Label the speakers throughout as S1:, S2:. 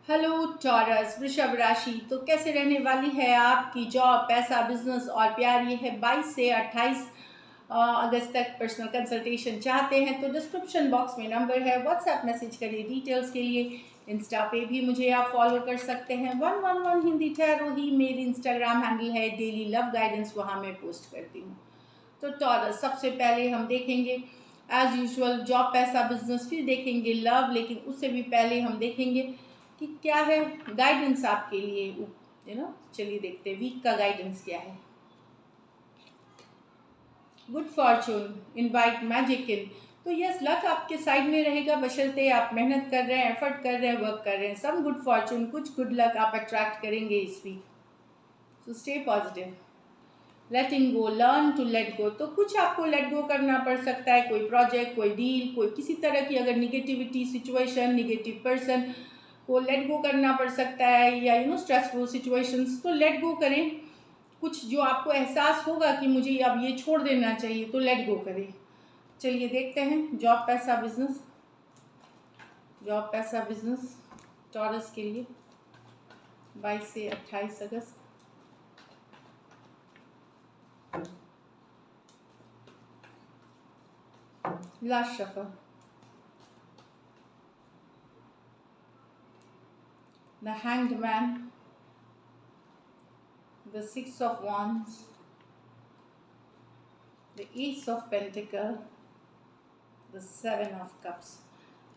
S1: Hello taurus वृषभ राशि। तो कैसे रहने वाली है आपकी जॉब, पैसा, बिजनेस और प्यार। ये है 22 से 28 अगस्त तक। पर्सनल कंसल्टेशन चाहते हैं तो डिस्क्रिप्शन बॉक्स में नंबर है, व्हाट्सएप मैसेज करिए डिटेल्स के लिए। इंस्टा पे भी मुझे आप फॉलो कर सकते हैं। 111 हिंदी टैरो ही मेरी इंस्टाग्राम हैंडल है। डेली लव गाइडेंस वहाँ मैं पोस्ट करती हूँ। तो टॉरस, सबसे पहले हम देखेंगे एज यूजुअल जॉब, पैसा, बिजनेस, फिर देखेंगे लव। लेकिन उससे भी पहले हम देखेंगे कि क्या है गाइडेंस आपके लिए। चलिए देखते हैं वीक का गाइडेंस क्या है। गुड फॉर्चून, इनवाइट मैजिक इन। तो यस, लक आपके साइड में रहेगा बशर्ते आप मेहनत कर रहे हैं, एफर्ट कर रहे हैं, वर्क कर रहे हैं। सम गुड फॉर्चून, कुछ गुड लक आप अट्रैक्ट करेंगे इस week. So stay positive. Letting go, learn to let go. तो कुछ आपको लेट गो करना पड़ सकता है, कोई प्रोजेक्ट, कोई डील, कोई किसी तरह की अगर निगेटिविटी सिचुएशन, निगेटिव पर्सन को लेट गो करना पड़ सकता है, या स्ट्रेसफुल सिचुएशंस, तो लेट गो करें। कुछ जो आपको एहसास होगा कि मुझे अब ये छोड़ देना चाहिए, तो लेट गो करें। चलिए देखते हैं जॉब, पैसा, बिजनेस। जॉब, पैसा, बिजनेस टॉरस के लिए 22 से 28 अगस्त। Last shuffle, the hanged man, the six of wands, the ace of pentacle, the seven of cups।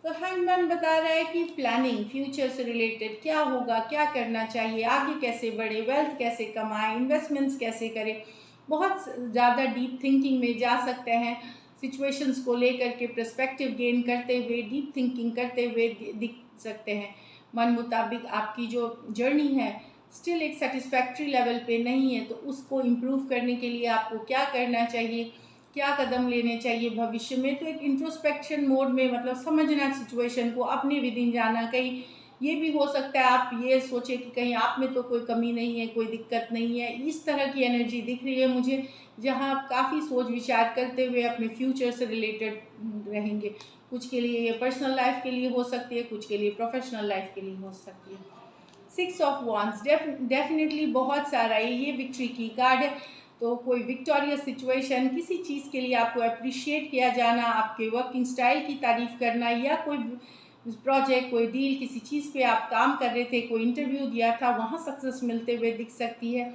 S1: तो हैंगमैन बता रहा है कि प्लानिंग, फ्यूचर से रिलेटेड क्या होगा, क्या करना चाहिए, आगे कैसे बढ़े, वेल्थ कैसे कमाएं, इन्वेस्टमेंट्स कैसे करें। बहुत ज़्यादा डीप थिंकिंग में जा सकते हैं। सिचुएशंस को लेकर के पर्सपेक्टिव गेन करते हुए, डीप थिंकिंग करते हुए दिख सकते हैं। मन मुताबिक आपकी जो जर्नी है स्टिल एक सेटिस्फैक्ट्री लेवल पे नहीं है, तो उसको इम्प्रूव करने के लिए आपको क्या करना चाहिए, क्या कदम लेने चाहिए भविष्य में। तो एक इंट्रोस्पेक्शन मोड में, मतलब समझना सिचुएशन को, अपने विद इन जाना। कहीं ये भी हो सकता है आप ये सोचे कि कहीं आप में तो कोई कमी नहीं है, कोई दिक्कत नहीं है। इस तरह की एनर्जी दिख रही है मुझे, जहाँ आप काफ़ी सोच विचार करते हुए अपने फ्यूचर से रिलेटेड रहेंगे। कुछ के लिए ये पर्सनल लाइफ के लिए हो सकती है, कुछ के लिए प्रोफेशनल लाइफ के लिए हो सकती है। सिक्स ऑफ वॉन्ड्स डेफिनेटली बहुत सारा है, ये विक्ट्री की कार्ड है। तो कोई विक्टोरियस सिचुएशन, किसी चीज़ के लिए आपको अप्रिशिएट किया जाना, आपके वर्किंग स्टाइल की तारीफ करना, या कोई प्रोजेक्ट, कोई डील, किसी चीज़ पे आप काम कर रहे थे, कोई इंटरव्यू दिया था, वहाँ सक्सेस मिलते हुए दिख सकती है।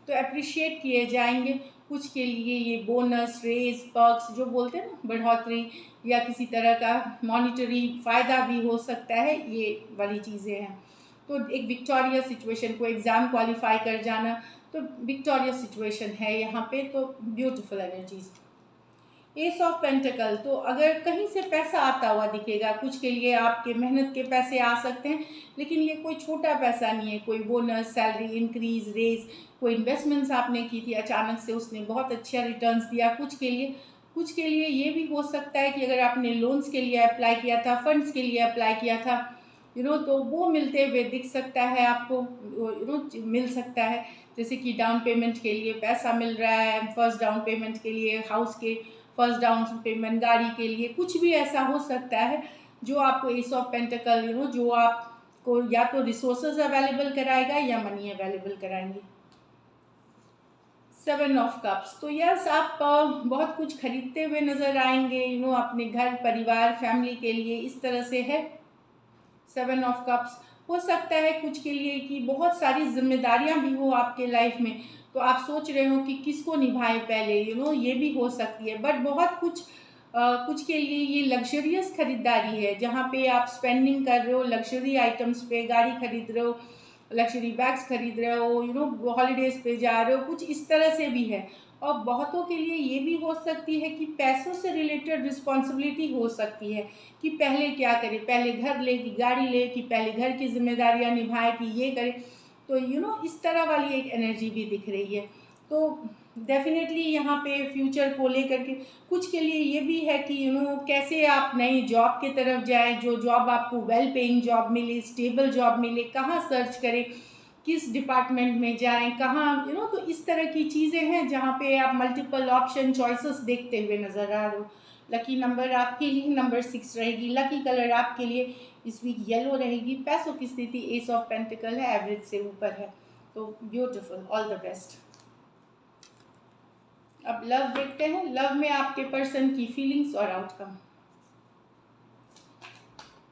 S1: तो अप्रिशिएट किए जाएंगे। कुछ के लिए ये बोनस, रेज, पर्क्स जो बोलते हैं ना, बढ़ोतरी, या किसी तरह का मॉनिटरी फ़ायदा भी हो सकता है, ये वाली चीज़ें हैं। तो एक विक्टोरियस सिचुएशन, को एग्ज़ाम क्वालिफाई कर जाना, तो विक्टोरियस सिचुएशन है यहाँ पे। तो beautiful energies. S of pentacle, तो अगर कहीं से पैसा आता हुआ दिखेगा, कुछ के लिए आपके मेहनत के पैसे आ सकते हैं, लेकिन ये कोई छोटा पैसा नहीं है। कोई बोनस, सैलरी इंक्रीज, रेज, कोई इन्वेस्टमेंट्स आपने की थी, अचानक से उसने बहुत अच्छा रिटर्न्स दिया कुछ के लिए ये भी हो सकता है कि अगर आपने लोन्स के लिए अप्लाई किया था, फंड्स के लिए अप्लाई किया था, तो वो मिलते हुए दिख सकता है आपको। मिल सकता है, जैसे कि डाउन पेमेंट के लिए पैसा मिल रहा है, फर्स्ट डाउन पेमेंट के लिए, हाउस के फर्स्ट डाउन पेमेंट, गाड़ी के लिए, कुछ भी ऐसा हो सकता है जो आपको एस ऑफ पेंटिकल, जो आपको या तो रिसोर्सेज अवेलेबल कराएगा या मनी अवेलेबल कराएंगे। सेवन ऑफ कप्स, तो यस, आप बहुत कुछ खरीदते हुए नजर आएंगे, अपने घर, परिवार, फैमिली के लिए, इस तरह से है। सेवन ऑफ कप्स हो सकता है कुछ के लिए कि बहुत सारी जिम्मेदारियां भी हो आपके लाइफ में, तो आप सोच रहे हो कि किसको निभाएं पहले, ये भी हो सकती है। बट बहुत कुछ के लिए ये लग्जरियस खरीदारी है, जहाँ पे आप स्पेंडिंग कर रहे हो लग्जरी आइटम्स पे, गाड़ी खरीद रहे हो, लग्जरी बैग्स खरीद रहे हो, हॉलीडेज पे जा रहे हो, कुछ इस तरह से भी है। और बहुतों के लिए ये भी हो सकती है कि पैसों से रिलेटेड रिस्पॉन्सिबिलिटी हो सकती है, कि पहले क्या करे, पहले घर ले कि गाड़ी ले, कि पहले घर की जिम्मेदारियां निभाए कि ये करे। तो इस तरह वाली एक एनर्जी भी दिख रही है। तो डेफिनेटली यहाँ पे फ्यूचर को लेकर के कुछ के लिए ये भी है कि कैसे आप नई जॉब की तरफ जाएं, जो जॉब आपको वेल पेइंग जॉब मिले, स्टेबल जॉब मिले, कहाँ सर्च करें, किस डिपार्टमेंट में जाएं, कहाँ, तो इस तरह की चीज़ें हैं जहाँ पे आप मल्टीपल ऑप्शन चॉइसेस देखते हुए नज़र आ रहे हो। लकी नंबर आपके लिए नंबर 6 रहेगी। लकी कलर आपके लिए इस वीक येलो रहेगी। पैसों की स्थिति एस ऑफ पेंटिकल है, एवरेज से ऊपर है, तो ब्यूटीफुल, ऑल द बेस्ट। अब लव देखते हैं, लव में आपके पर्सन की फीलिंग्स और आउटकम।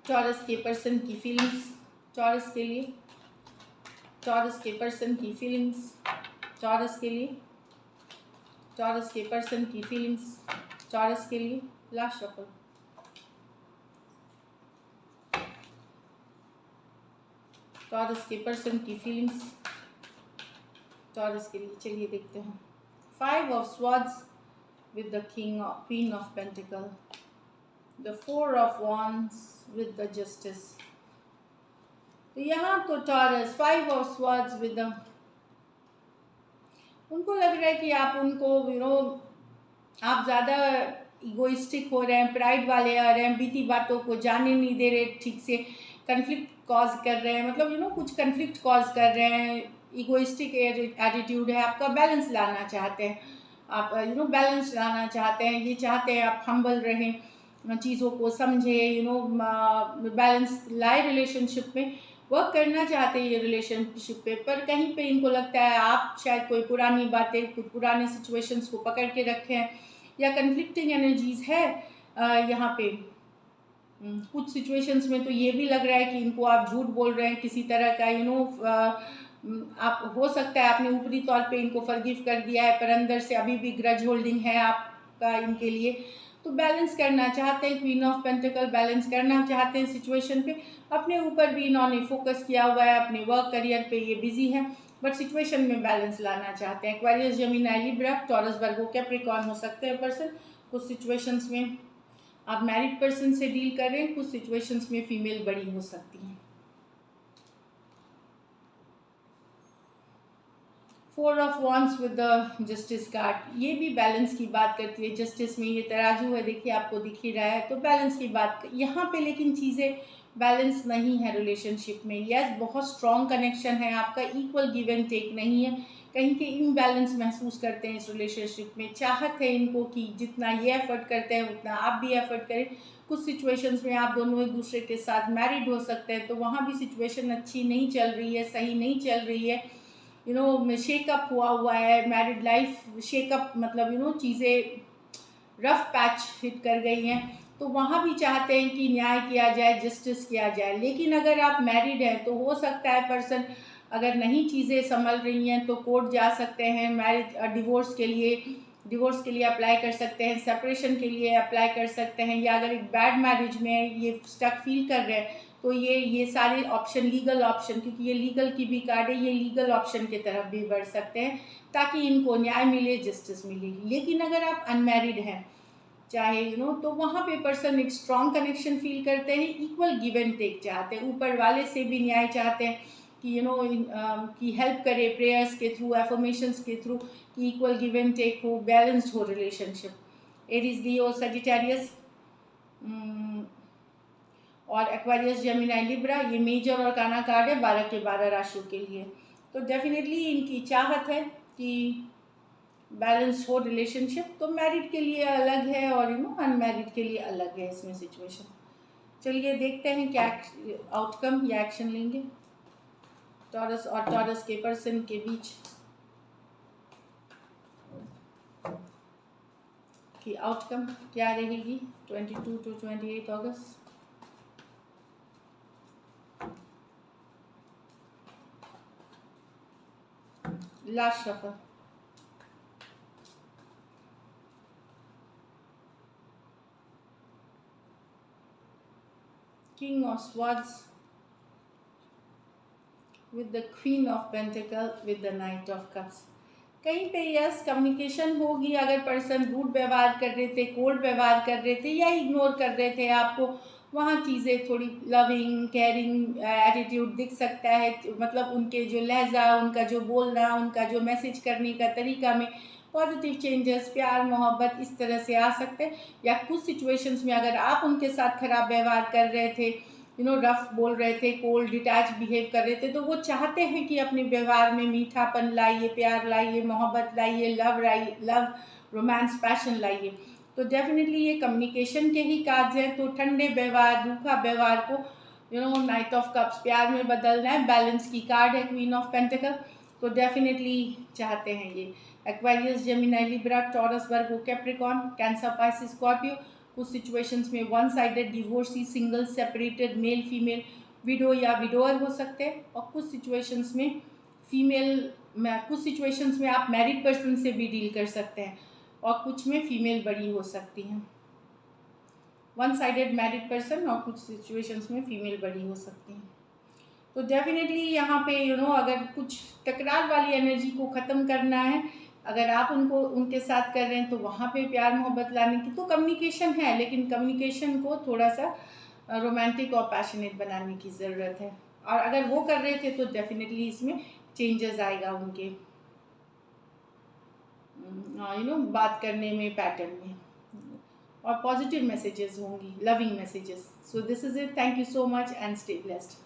S1: टॉरस के पर्सन की फीलिंग्स, टॉरस के लिए, टॉरस के पर्सन की फीलिंग्स, टॉरस के लिए, टॉरस के पर्सन की फीलिंग्स, टॉरस के लिए। Last shuffle. टॉरस के पर्सन की फीलिंग्स, टॉरस के लिए। चलिए देखते हैं। 5 of swords with the queen of pentacle, the 4 of wands with the justice। तो यहाँ तो taurus 5 of swords with the, उनको लग रहा है कि आप उनको आप ज़्यादा इगोइस्टिक हो रहे हैं, प्राइड वाले आ रहे हैं, बीती बातों को जाने नहीं दे रहे ठीक से, कन्फ्लिक्ट कॉज कर रहे हैं, मतलब कुछ कन्फ्लिक्ट कॉज कर रहे हैं, इगोइस्टिक एटीट्यूड है आपका। बैलेंस लाना चाहते हैं आप, बैलेंस लाना चाहते हैं, ये चाहते हैं आप हम्बल रहें, चीज़ों को समझे, बैलेंस लाए रिलेशनशिप में, वर्क करना चाहते हैं ये रिलेशनशिप पे। पर कहीं पे इनको लगता है आप शायद कोई पुरानी बातें, कुछ पुराने सिचुएशंस को पकड़ के रखे हैं, या कन्फ्लिक्टिंग एनर्जीज है यहाँ पे। कुछ सिचुएशंस में तो ये भी लग रहा है कि इनको आप झूठ बोल रहे हैं किसी तरह का, आप हो सकता है आपने ऊपरी तौर पे इनको फॉरगिव कर दिया है, पर अंदर से अभी भी ग्रज होल्डिंग है आपका इनके लिए। तो बैलेंस करना चाहते हैं, क्वीन ऑफ पेंटिकल बैलेंस करना चाहते हैं सिचुएशन पे। अपने ऊपर भी इन्होंने फोकस किया हुआ है, अपने वर्क करियर पे ये बिजी है, बट सिचुएशन में बैलेंस लाना चाहते हैं। एक्वेरियस, जेमिनी, लिब्रा, टॉरस, वर्गो, कैप्रिकॉर्न हो सकते हैं पर्सन। कुछ सिचुएशंस में आप मैरिड पर्सन से डील कर रहे हैं, कुछ सिचुएशंस में फीमेल बड़ी हो सकती हैं। 4 of wands with the justice card, ये भी बैलेंस की बात करती है। जस्टिस में ये तराजू है, देखिए आपको दिख ही रहा है, तो बैलेंस की बात यहाँ पे। लेकिन चीज़ें बैलेंस नहीं है रिलेशनशिप में। यस, बहुत स्ट्रॉन्ग कनेक्शन है आपका, इक्वल गिव एंड टेक नहीं है, कहीं के इम्बैलेंस महसूस करते हैं इस रिलेशनशिप में। चाहत है इनको कि जितना ये एफर्ट करते हैं उतना आप भी एफर्ट करें। कुछ सिचुएशंस में आप दोनों एक दूसरे के साथ मैरिड हो सकते हैं, तो वहाँ भी सिचुएशन अच्छी नहीं चल रही है, सही नहीं चल रही है, शेकअप हुआ है, मैरिड लाइफ शेकअप, मतलब चीज़ें रफ पैच हिट कर गई हैं, तो वहाँ भी चाहते हैं कि न्याय किया जाए, जस्टिस किया जाए। लेकिन अगर आप मैरिड हैं तो हो सकता है पर्सन, अगर नहीं चीज़ें संभल रही हैं तो कोर्ट जा सकते हैं, मैरिज डिवोर्स के लिए अप्लाई कर सकते हैं, सेपरेशन के लिए अप्लाई कर सकते हैं, या अगर एक बैड मैरिज में ये स्टक फील कर रहे हैं तो ये सारे ऑप्शन, लीगल ऑप्शन, क्योंकि ये लीगल की भी कार्ड है, ये लीगल ऑप्शन की तरफ भी बढ़ सकते हैं ताकि इनको न्याय मिले, जस्टिस मिले। लेकिन अगर आप अनमैरिड हैं चाहे तो वहाँ पे पर्सन एक स्ट्रॉन्ग कनेक्शन फील करते हैं, इक्वल गिव एंड टेक चाहते हैं, ऊपर वाले से भी न्याय चाहते हैं कि कि हेल्प करे प्रेयर्स के थ्रू, एफर्मेशंस के थ्रू, कि इक्वल गिव एंड टेक हो, बैलेंस्ड हो रिलेशनशिप। एरीज, लियो, सजिटेरियस और एक्वेरियस, जेमिनी, लिब्रा, ये मेजर और काना कार्ड है 12 के 12 राशियों के लिए। तो डेफिनेटली इनकी चाहत है कि बैलेंस हो रिलेशनशिप। तो मैरिड के लिए अलग है और अनमैरिड के लिए अलग है इसमें सिचुएशन। चलिए देखते हैं क्या आउटकम या एक्शन लेंगे टॉरस और टॉरस के पर्सन के बीच की आउटकम क्या रहेगी 22 to 28 अगस्त। Last shuffle. King of Swords with the Queen of Pentacle with the Knight of Cups। कहीं पे यस कम्युनिकेशन होगी, अगर पर्सन रूड व्यवहार कर रहे थे, कोल्ड व्यवहार कर रहे थे या इग्नोर कर रहे थे आपको, वहाँ चीज़ें थोड़ी लविंग केयरिंग एटीट्यूड दिख सकता है। मतलब उनके जो लहजा, उनका जो बोलना, उनका जो मैसेज करने का तरीका में पॉजिटिव चेंजेस, प्यार मोहब्बत इस तरह से आ सकते हैं। या कुछ सिचुएशंस में अगर आप उनके साथ खराब व्यवहार कर रहे थे, रफ बोल रहे थे, कोल्ड डिटैच बिहेव कर रहे थे, तो वो चाहते हैं कि अपने व्यवहार में मीठापन लाइए, प्यार लाइए, मोहब्बत लाइए, लव रोमांस पैशन लाइए। तो डेफिनेटली ये कम्युनिकेशन के ही कार्य हैं। तो ठंडे व्यवहार, रूखा व्यवहार को नाइट ऑफ कप्स, प्यार में बदलना है, बैलेंस की कार्ड है क्वीन ऑफ पेंटिकल, तो डेफिनेटली चाहते हैं ये। एक्वेरियस, जेमिनी, लिब्रा, टॉरस, वर्गो, कैप्रिकॉन, कैंसर, पाइसिस, स्कॉर्पियो। कुछ सिचुएशंस में one sided, divorcee, single, separated, male female, window या विडोअर हो सकते हैं, और कुछ सिचुएशंस में आप मैरिड पर्सन से भी डील कर सकते हैं, और कुछ में फीमेल बड़ी हो सकती हैं। वन साइडेड मैरिड पर्सन, और कुछ सिचुएशंस में फीमेल बड़ी हो सकती हैं। तो डेफिनेटली यहाँ पे अगर कुछ टकरार वाली एनर्जी को ख़त्म करना है, अगर आप उनके साथ कर रहे हैं, तो वहाँ पे प्यार मोहब्बत लाने की तो कम्युनिकेशन है, लेकिन कम्युनिकेशन को थोड़ा सा रोमांटिक और पैशनेट बनाने की ज़रूरत है। और अगर वो कर रहे थे तो डेफिनेटली इसमें चेंजेस आएगा उनके बात करने में, पैटर्न में, और पॉजिटिव मैसेजेस होंगी, loving messages. So this is it, thank you so much and stay blessed.